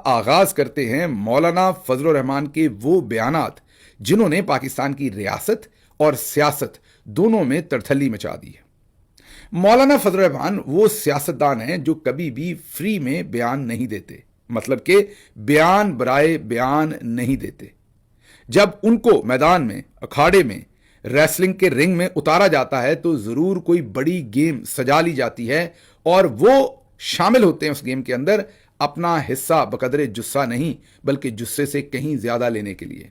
آغاز کرتے ہیں مولانا فضل الرحمان کے وہ بیانات جنہوں نے پاکستان کی ریاست اور سیاست دونوں میں تڑتھلی مچا دی ہے۔ مولانا فضل الرحمان وہ سیاستدان ہیں جو کبھی بھی فری میں بیان نہیں دیتے، مطلب کہ بیان برائے بیان نہیں دیتے۔ جب ان کو میدان میں، اکھاڑے میں، ریسلنگ کے رنگ میں اتارا جاتا ہے تو ضرور کوئی بڑی گیم سجا لی جاتی ہے اور وہ شامل ہوتے ہیں اس گیم کے اندر اپنا حصہ بقدر جسہ نہیں بلکہ جسے سے کہیں زیادہ لینے کے لیے۔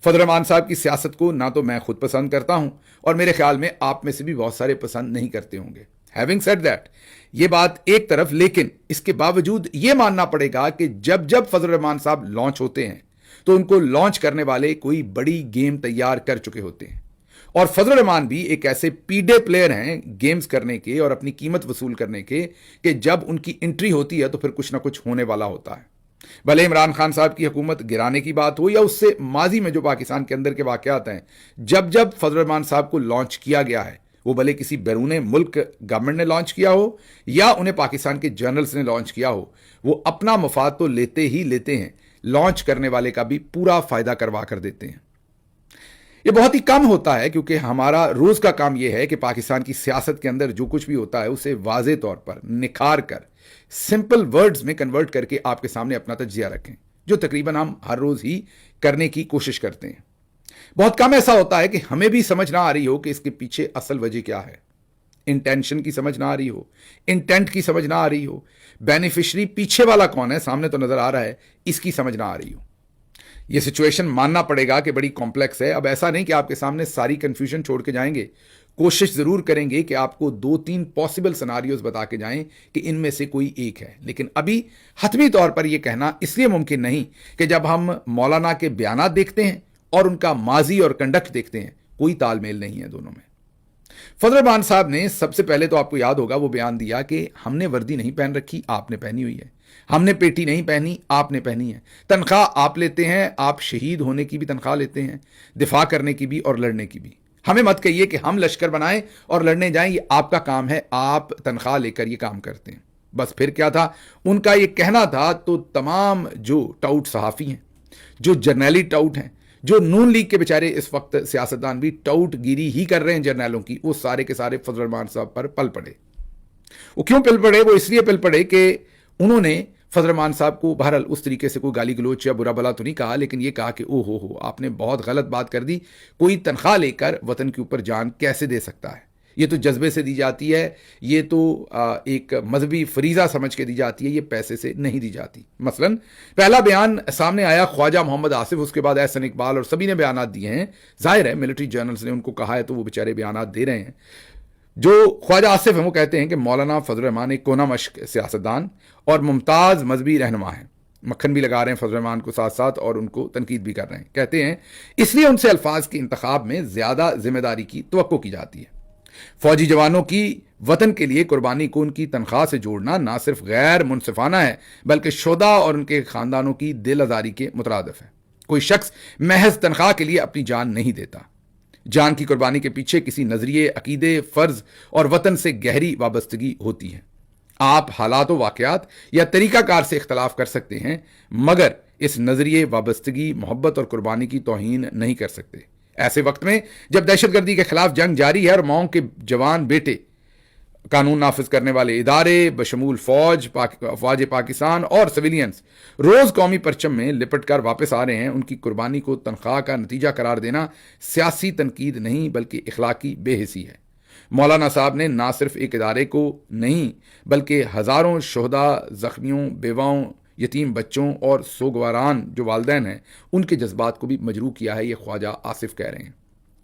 فضل الرحمان صاحب کی سیاست کو نہ تو میں خود پسند کرتا ہوں اور میرے خیال میں آپ میں سے بھی بہت سارے پسند نہیں کرتے ہوں گے۔ ہیونگ سیڈ دیٹ، یہ بات ایک طرف، لیکن اس کے باوجود یہ ماننا پڑے گا کہ جب فضل الرحمان صاحب لانچ ہوتے ہیں تو ان کو لانچ کرنے والے کوئی بڑی گیم تیار کر چکے ہوتے ہیں، اور فضل الرحمان بھی ایک ایسے پیڈے پلیئر ہیں گیمز کرنے کے اور اپنی قیمت وصول کرنے کے کہ جب ان کی انٹری ہوتی ہے تو پھر کچھ نہ کچھ ہونے والا ہوتا ہے۔ بھلے عمران خان صاحب کی حکومت گرانے کی بات ہو یا اس سے ماضی میں جو پاکستان کے اندر کے واقعات ہیں، جب فضل الرحمان صاحب کو لانچ کیا گیا ہے، وہ بھلے کسی بیرون ملک گورنمنٹ نے لانچ کیا ہو یا انہیں پاکستان کے جرنلز نے لانچ کیا ہو، وہ اپنا مفاد تو لیتے ہی لیتے ہیں، لانچ کرنے والے کا بھی پورا فائدہ کروا کر دیتے ہیں۔ یہ بہت ہی کم ہوتا ہے کیونکہ ہمارا روز کا کام یہ ہے کہ پاکستان کی سیاست کے اندر جو کچھ بھی ہوتا ہے اسے واضح طور پر نکھار کر سمپل ورڈز میں کنورٹ کر کے آپ کے سامنے اپنا تجزیہ رکھیں، جو تقریباً ہم ہر روز ہی کرنے کی کوشش کرتے ہیں۔ بہت کم ایسا ہوتا ہے کہ ہمیں بھی سمجھ نہ آ رہی ہو کہ اس کے پیچھے اصل وجہ کیا ہے، انٹینشن کی سمجھ نہ آ رہی ہو، انٹینٹ کی سمجھ نہ آ رہی ہو، بینیفیشری پیچھے والا کون ہے سامنے تو نظر آ رہا ہے، اس کی سمجھ نہ آ رہی ہو۔ یہ سچویشن ماننا پڑے گا کہ بڑی کمپلیکس ہے۔ اب ایسا نہیں کہ آپ کے سامنے ساری کنفیوژن چھوڑ کے جائیں گے، کوشش ضرور کریں گے کہ آپ کو 2-3 پاسبل سیناریوز بتا کے جائیں کہ ان میں سے کوئی ایک ہے، لیکن ابھی حتمی طور پر یہ کہنا اس لیے ممکن نہیں کہ جب ہم مولانا کے بیانات دیکھتے ہیں اور ان کا ماضی اور کنڈکٹ دیکھتے ہیں، کوئی تال میل نہیں ہے دونوں میں۔ فضل الرحمان صاحب نے سب سے پہلے تو آپ کو یاد ہوگا وہ بیان دیا کہ ہم نے وردی نہیں پہن رکھی، آپ نے پہنی ہوئی ہے، ہم نے پیٹی نہیں پہنی، آپ نے پہنی ہے، تنخواہ آپ لیتے ہیں، آپ شہید ہونے کی بھی تنخواہ لیتے ہیں، دفاع کرنے کی بھی اور لڑنے کی بھی۔ ہمیں مت کہیے کہ ہم لشکر بنائیں اور لڑنے جائیں، یہ آپ کا کام ہے، آپ تنخواہ لے کر یہ کام کرتے ہیں۔ بس پھر کیا تھا ان کا یہ کہنا تھا تو تمام جو ٹاؤٹ صحافی ہیں، جو جرنیلی ٹاؤٹ ہیں، جو نون لیگ کے بیچارے اس وقت سیاستدان بھی ٹاؤٹ گیری ہی کر رہے ہیں جرنیلوں کی، وہ سارے کے سارے فضل الرحمان صاحب پر پل پڑے۔ وہ کیوں پل پڑے؟ وہ اس لیے پل پڑے کہ انہوں نے فضل الرحمان صاحب کو بہرحال اس طریقے سے کوئی گالی گلوچ یا برا بلا تو نہیں کہا، لیکن یہ کہا کہ او ہو آپ نے بہت غلط بات کر دی، کوئی تنخواہ لے کر وطن کے اوپر جان کیسے دے سکتا ہے؟ یہ تو جذبے سے دی جاتی ہے، یہ تو ایک مذہبی فریضہ سمجھ کے دی جاتی ہے، یہ پیسے سے نہیں دی جاتی۔ مثلا پہلا بیان سامنے آیا خواجہ محمد آصف، اس کے بعد احسن اقبال اور سبھی نے بیانات دیے ہیں۔ ظاہر ہے ملٹری جرنلز نے ان کو کہا ہے تو وہ بیچارے بیانات دے رہے ہیں۔ جو خواجہ آصف ہیں وہ کہتے ہیں کہ مولانا فضل الرحمان ایک کونا مشق سیاستدان اور ممتاز مذہبی رہنما ہیں، مکھن بھی لگا رہے ہیں فضل الرحمان کو ساتھ ساتھ اور ان کو تنقید بھی کر رہے ہیں۔ کہتے ہیں اس لیے ان سے الفاظ کے انتخاب میں زیادہ ذمہ داری کی توقع کی جاتی ہے۔ فوجی جوانوں کی وطن کے لیے قربانی کو ان کی تنخواہ سے جوڑنا نہ صرف غیر منصفانہ ہے بلکہ شہداء اور ان کے خاندانوں کی دل آزاری کے مترادف ہے۔ کوئی شخص محض تنخواہ کے لیے اپنی جان نہیں دیتا، جان کی قربانی کے پیچھے کسی نظریے، عقیدے، فرض اور وطن سے گہری وابستگی ہوتی ہے۔ آپ حالات و واقعات یا طریقہ کار سے اختلاف کر سکتے ہیں مگر اس نظریے، وابستگی، محبت اور قربانی کی توہین نہیں کر سکتے۔ ایسے وقت میں جب دہشت گردی کے خلاف جنگ جاری ہے اور ماؤں کے جوان بیٹے، قانون نافذ کرنے والے ادارے بشمول فوج پاکستان اور سویلینز روز قومی پرچم میں لپٹ کر واپس آ رہے ہیں، ان کی قربانی کو تنخواہ کا نتیجہ قرار دینا سیاسی تنقید نہیں بلکہ اخلاقی بے حسی ہے۔ مولانا صاحب نے نہ صرف ایک ادارے کو نہیں بلکہ ہزاروں شہداء، زخمیوں، بیواؤں، یتیم بچوں اور سوگواران جو والدین ہیں ان کے جذبات کو بھی مجروح کیا ہے، یہ خواجہ آصف کہہ رہے ہیں۔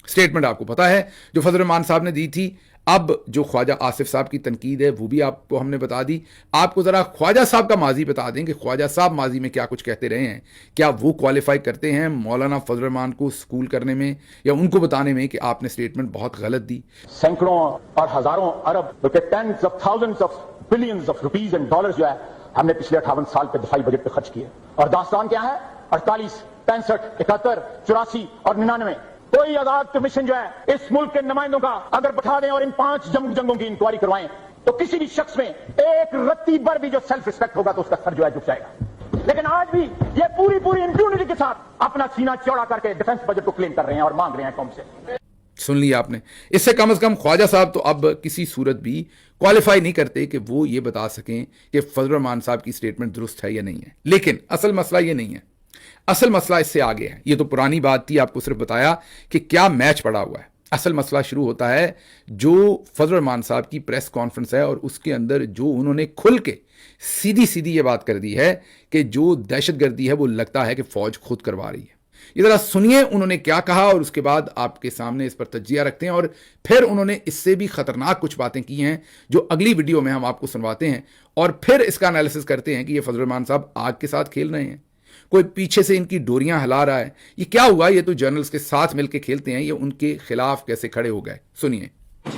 سٹیٹمنٹ آپ کو پتا ہے جو فضل الرحمان صاحب نے دی تھی۔ اب جو خواجہ آصف صاحب کی تنقید ہے وہ بھی آپ کو ہم نے بتا دی۔ آپ کو ذرا خواجہ صاحب کا ماضی بتا دیں کہ خواجہ صاحب ماضی میں کیا کچھ کہتے رہے ہیں، کیا وہ کوالیفائی کرتے ہیں مولانا فضل الرحمان کو سکول کرنے میں یا ان کو بتانے میں کہ آپ نے سٹیٹمنٹ بہت غلط دی۔ سینکڑوں اور ہزاروں ارب بلکہ tens of thousands of billions of rupees and dollars جو ہے ہم نے پچھلے 58 سال کے دفاعی بجٹ پہ خرچ کیے، اور داستان کیا ہے؟ 48، 65، 71، 84 اور 99۔ کوئی آزاد کمیشن جو ہے اس ملک کے نمائندوں کا اگر بٹھا دیں اور ان 5 جنگوں کی انکوائری کروائیں تو کسی بھی شخص میں ایک رتی بر بھی جو سیلف ریسپیکٹ ہوگا تو اس کا سر جو ہے جھک جائے گا۔ लेकिन आज भी ये पूरी पूरी इंप्यूनिटी के साथ अपना सीना चौड़ा करके डिफेंस बजट को क्लेम कर रहे हैं और मांग रहे हैं कौम से। सुन लिया आपने। इससे कम से कम ख्वाजा साहब तो अब किसी सूरत भी क्वालिफाई नहीं करते कि वो ये बता सकें कि फजल रहमान साहब की स्टेटमेंट दुरुस्त है या नहीं है। लेकिन असल मसला ये नहीं है, असल मसला इससे आगे है। ये तो पुरानी बात थी, आपको सिर्फ बताया कि क्या मैच पड़ा हुआ है। असल मसला शुरू होता है जो फजल रहमान साहब की प्रेस कॉन्फ्रेंस है और उसके अंदर जो उन्होंने खुल के सीधी सीधी ये बात कर दी है कि जो दहशतगर्दी है वो लगता है कि फौज खुद करवा रही है। ये जरा सुनिए उन्होंने क्या कहा और उसके बाद आपके सामने इस पर तज्जिया रखते हैं। और फिर उन्होंने इससे भी खतरनाक कुछ बातें की हैं जो अगली वीडियो में हम आपको सुनवाते हैं और फिर इसका एनालिसिस करते हैं कि ये फजल रहमान साहब आग के साथ खेल रहे हैं, कोई पीछे से इनकी डोरियां हिला रहा है, ये क्या हुआ, ये तो जर्नल्स के साथ मिलकर खेलते हैं, ये उनके खिलाफ कैसे खड़े हो गए। सुनिए।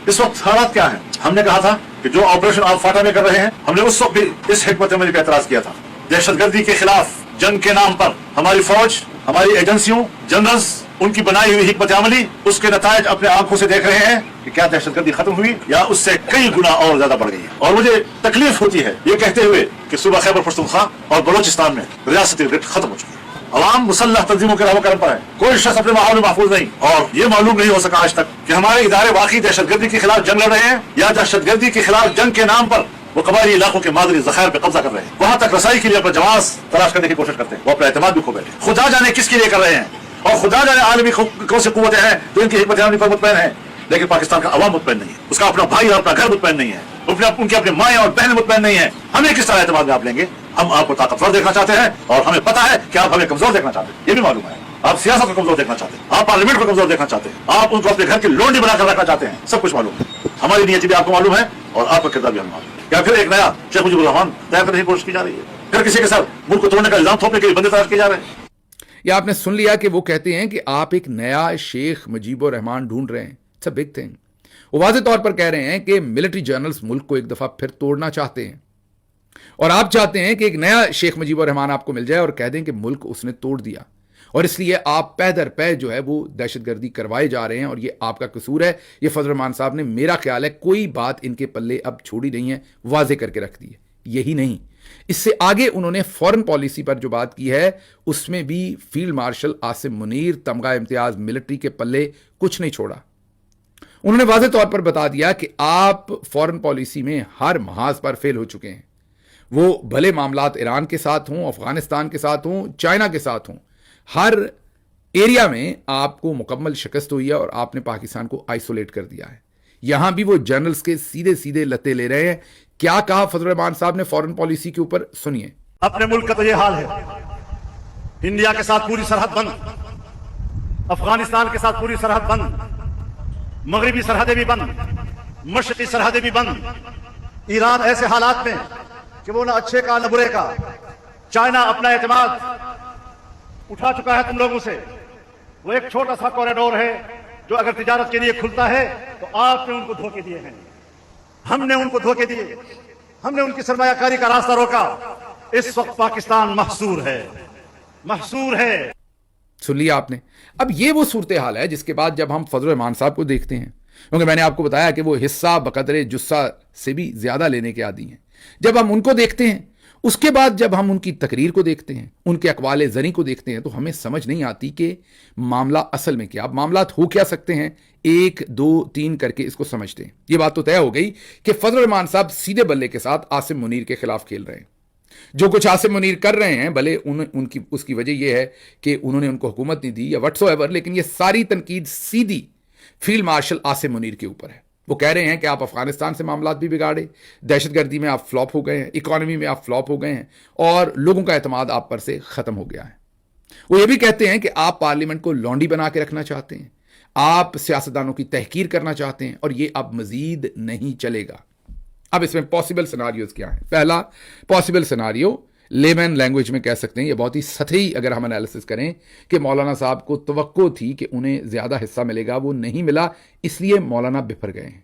इस वक्त हालात क्या है? हमने कहा था कि जो ऑपरेशन आप फाटा में कर रहे हैं, हमने उस वक्त भी इस हिकमत अमली का एतराज किया था। दहशतगर्दी के खिलाफ जंग के नाम पर हमारी फौज, हमारी एजेंसियों, जनरल्स, उनकी बनाई हुई हिकमत अमली, उसके नतायज अपने आंखों से देख रहे हैं कि क्या दहशतगर्दी खत्म हुई या उससे कई गुना और ज्यादा बढ़ गई है। और मुझे तकलीफ होती है ये कहते हुए कि सूबा खैबर पख्तूनख्वा और बलोचिस्तान में रियासती ग्रिड खत्म हो चुकी है। अवाम मुसल्लह तंजीमों के रवाकरम पर है, कोई शख्स अपने माहौल में महफूज नहीं। और ये मालूम नहीं हो सका आज तक कि हमारे इदारे वाकई दहशतगर्दी के खिलाफ जंग लड़ रहे हैं या दहशतगर्दी के खिलाफ जंग के नाम पर वो कबायली इलाकों के मादरी ज़खायर पे कब्जा कर रहे हैं। वहां तक रसाई के लिए अपना जवाब तलाश करने की कोशिश करते हैं, वो अपना एतमाद भी खो बैठे। खुदा जाने किसके लिए कर रहे हैं और खुदा जाने आलमी कौन सी कुव्वतें हैं जो इनकी हिकमत अमली पर मुतमईन है। लेकिन पाकिस्तान का अवाम मुतमईन नहीं है, उसका अपना भाई और अपना घर मुतमईन नहीं है, उनके अपने माएँ और बहनें मुतमईन नहीं है। हमें किस तरह एतमाद में आप लेंगे? हम आपको ताकतवर देखना चाहते हैं और हमें पता है कि आप हमें कमजोर देखना चाहते हैं, ये भी मालूम है। आप सियासत को कमजोर देखना चाहते हैं, आप पार्लियामेंट को कमजोर देखना चाहते हैं, आप उनको अपने घर की लोंडी बनाकर रखना चाहते हैं, सब कुछ मालूम है। हमारी नीयत भी आपको मालूम है और आपका किरदार भी हमें मालूम है। क्या फिर एक नया शेख मुजीबुर रहमान तैयार करने की कोशिश की जा रही है? फिर किसी के साथ मुल्क को तोड़ने का इल्जाम थोपने के लिए बंदे तलाश किए जा रहे हैं? या आपने सुन लिया कि वो कहते हैं कि आप एक नया शेख मुजीबुर रहमान ढूंढ रहे हैं। It's a big thing. वो वाज़े तौर पर कह रहे हैं कि मिलिट्री जर्नल्स मुल्क को एक दफा फिर तोड़ना चाहते हैं और आप चाहते हैं कि एक नया शेख मुजीबुर रहमान आपको मिल जाए और कह दें कि मुल्क उसने तोड़ दिया और इसलिए आप पै दर पै जो है वो दहशतगर्दी करवाए जा रहे हैं और ये आपका कसूर है। ये फजल रहमान साहब ने, मेरा ख्याल है, कोई बात इनके पल्ले अब छोड़ी नहीं है, वाजे करके रख दी है। यही नहीं, इससे आगे उन्होंने फॉरेन पॉलिसी पर जो बात की है उसमें भी फील्ड मार्शल आसिम मुनीर, तमगा इम्तियाज मिलिट्री के पल्ले कुछ नहीं छोड़ा। उन्होंने वाज़े तौर पर बता दिया कि आप फॉरेन पॉलिसी में हर महाज पर फेल हो चुके हैं। वो भले मामलात ईरान के साथ हों, अफगानिस्तान के साथ हों, चाइना के साथ हों, हर एरिया में आपको मुकम्मल शिकस्त हुई है और आपने पाकिस्तान को आइसोलेट कर दिया है। यहां भी वो जर्नल्स के सीधे सीधे लते ले रहे हैं। क्या कहा फजल रहमान साहब ने फॉरेन पॉलिसी के ऊपर, सुनिए। अपने मुल्क का तो ये हाल है, इंडिया के साथ पूरी सरहद बंद, अफगानिस्तान के साथ पूरी सरहद बंद, मगरबी सरहदें भी बंद, मशरकी सरहदें भी बंद। ईरान ऐसे हालात में कि वो ना अच्छे का न बुरे का। चाइना अपना एतमाद उठा चुका है तुम लोगों से। वो एक छोटा सा कॉरिडोर है जो अगर तिजारत के लिए खुलता है तो आपने उनको धोखे दिए हैं, हमने उनको धोखे दिए, हमने उनकी सरमायाकारी का रास्ता रोका। इस वक्त पाकिस्तान महसूर है, महसूर है। सुन लिया आपने। अब ये वो सूरत हाल है जिसके बाद जब हम फजल रहमान साहब को देखते हैं, क्योंकि मैंने आपको बताया कि वो हिस्सा बकदरे जुस्सा से भी ज्यादा लेने के आदी हैं, जब हम उनको देखते हैं, उसके बाद जब हम उनकी तकरीर को देखते हैं, उनके अकवाले ज़री को देखते हैं, तो हमें समझ नहीं आती कि मामला असल में क्या। अब मामलात हो क्या सकते हैं, 1 2 3 करके इसको समझते हैं। ये बात तो तय हो गई कि फजल रहमान साहब सीधे बल्ले के साथ आसिम मुनीर के खिलाफ खेल रहे हैं। जो कुछ आसिम मुनीर कर रहे हैं, भले उनकी उसकी वजह यह है कि उन्होंने उनको हुकूमत नहीं दी या व्हाट्सोएवर, लेकिन ये सारी तनकीद सीधी फील्ड मार्शल आसिम मुनीर के ऊपर है। वो कह रहे हैं कि आप अफगानिस्तान से मामलात भी बिगाड़े, दहशतगर्दी में आप फ्लॉप हो गए हैं, इकॉनमी में आप फ्लॉप हो गए हैं और लोगों का एतमाद आप पर से ख़त्म हो गया है। वो ये भी कहते हैं कि आप पार्लियामेंट को लौंडी बना के रखना चाहते हैं, आप सियासतदानों की तहकीर करना चाहते हैं और ये अब मजीद नहीं चलेगा। अब इसमें पॉसिबल सिनारियोज क्या हैं? पहला पॉसिबल सिनारियो, लेमैन लैंग्वेज में कह सकते हैं, ये बहुत ही सतही अगर हम एनालिसिस करें, कि मौलाना साहब को तवक्को थी कि उन्हें ज़्यादा हिस्सा मिलेगा, वो नहीं मिला, इसलिए मौलाना बिफर गए हैं।